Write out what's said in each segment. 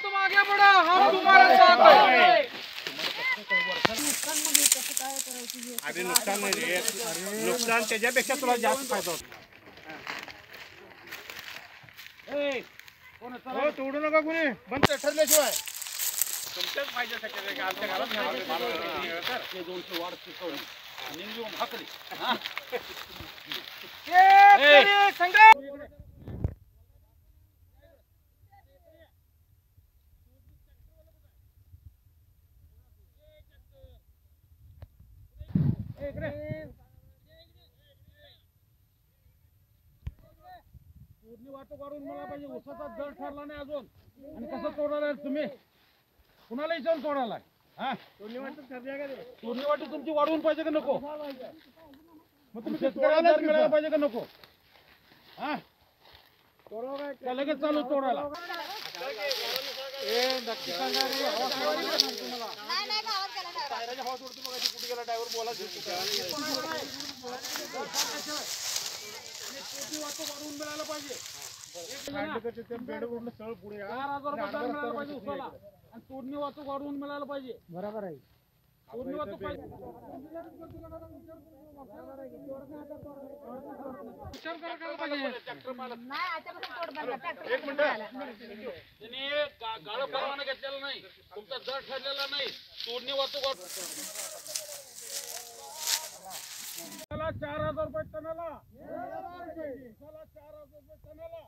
तुम आगे बढ़ो, हम तुम्हारे साथ हैं। अरे नुकसान नाही रे, नुकसान त्याच्यापेक्षा तुला जास्त फायदा होतो. हो तोडू नका कुणी, बंद ठरल्याशिवाय तुमच्याच फायद्यासाठी आमच्या घरात हे 200 वाढ शिकवली आणि घेऊन हाकली. वाटो काढून मला पाहिजे. उसाचा दर ठरला नाही अजून आणि कसं तोडायला तुम्ही कुणाला विचारून तोडायला? हा तोडणी वाटी तुमची वाढवून पाहिजे का नको? मग तुम्ही शेतकऱ्याला दर मिळायला पाहिजे का नको? हा का लगेच चालू तोडायला? नक्की सांगा रे. कुठे गेला ड्रायव्हर? बोला वाढवून मिळायला पाहिजे. 4,000 मिळायला पाहिजे उसाला आणि तोडणी वाहतूक वाढवून मिळायला पाहिजे. बरोबर आहे. तोडणी वाहतूक पाहिजे. गाळं परवाना घेतलेला नाही, तुमचा दर ठरलेला नाही, तोडणी वाहतूक 4,000 रुपये टनाला. 4,000 रुपये टनाला.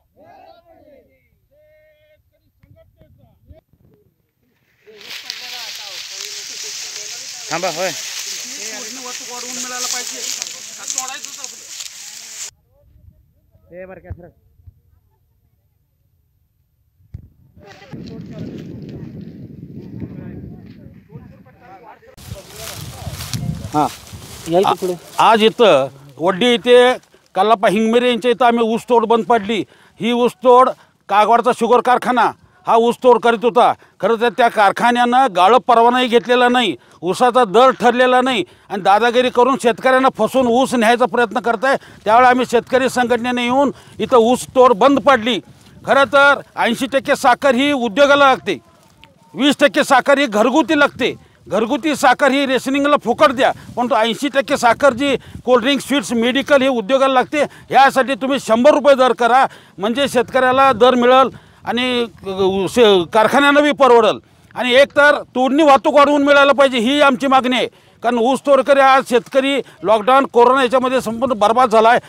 थांबा होय. वाहतूक वाढवून मिळायला पाहिजे. तोडायचं हे बरं काय आज इथं वड्डी इथे कल्लाप्पा हिंगमिरे यांच्या इथं आम्ही ऊसतोड बंद पडली. ही ऊसतोड कागवाडचा शुगर कारखाना हा ऊसतोड करीत होता. खरं तर त्या कारखान्यानं गाळप परवानाही घेतलेला नाही, ऊसाचा दर ठरलेला नाही आणि दादागिरी करून शेतकऱ्यांना फसवून ऊस न्यायचा प्रयत्न करत आहे. त्यावेळी आम्ही शेतकरी संघटनेने येऊन इथं ऊसतोड बंद पडली. खरं तर 80% साखर ही उद्योगाला लागते, 20% साखर ही घरगुती लागते. घरगुती साखर ही रेशनिंगला फुकट द्या, पण 80% साखर जी कोल्ड्रिंक स्वीट्स मेडिकल ही उद्योगाला लागते. यासाठी तुम्ही 100 रुपये दर करा, म्हणजे शेतकऱ्याला दर मिळेल आणि कारखान्यांना बी परवडेल. आणि एक तर तोडणी वाहतूक वाढवून मिळायला पाहिजे, ही आमची मागणी आहे. कारण ऊस तोडकरी आज शेतकरी लॉकडाऊन कोरोना याच्यामध्ये संपूर्ण बर्बाद झाला आहे.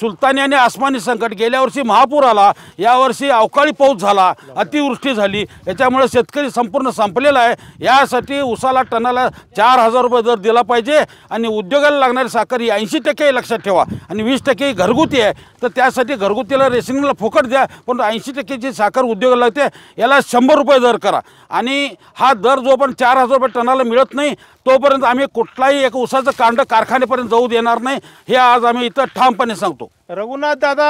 सुलतानी आणि आसमानी संकट, गेल्या वर्षी महापूर आला, यावर्षी अवकाळी पाऊस झाला, अतिवृष्टी झाली, याच्यामुळे शेतकरी संपूर्ण संपलेला आहे. यासाठी ऊसाला टनाला 4,000 रुपये दर दिला पाहिजे आणि उद्योगाला लागणारी साखर ही 80% लक्षात ठेवा आणि 20% घरगुती आहे. तर त्यासाठी घरगुतीला रेशनिंगला फुकट द्या, पण 80% जी साखर उद्योगाला लागते याला 100 रुपये दर करा. आणि हा दर जो पण 4,000 रुपये टनाला मिळत नाही तोपर्यंत आम्ही कुठलाही एक ऊसाचं कांड कारखान्यापर्यंत जाऊ देणार नाही, हे आज आम्ही इथं ठामपणे सांगतो. रघुनाथ दादा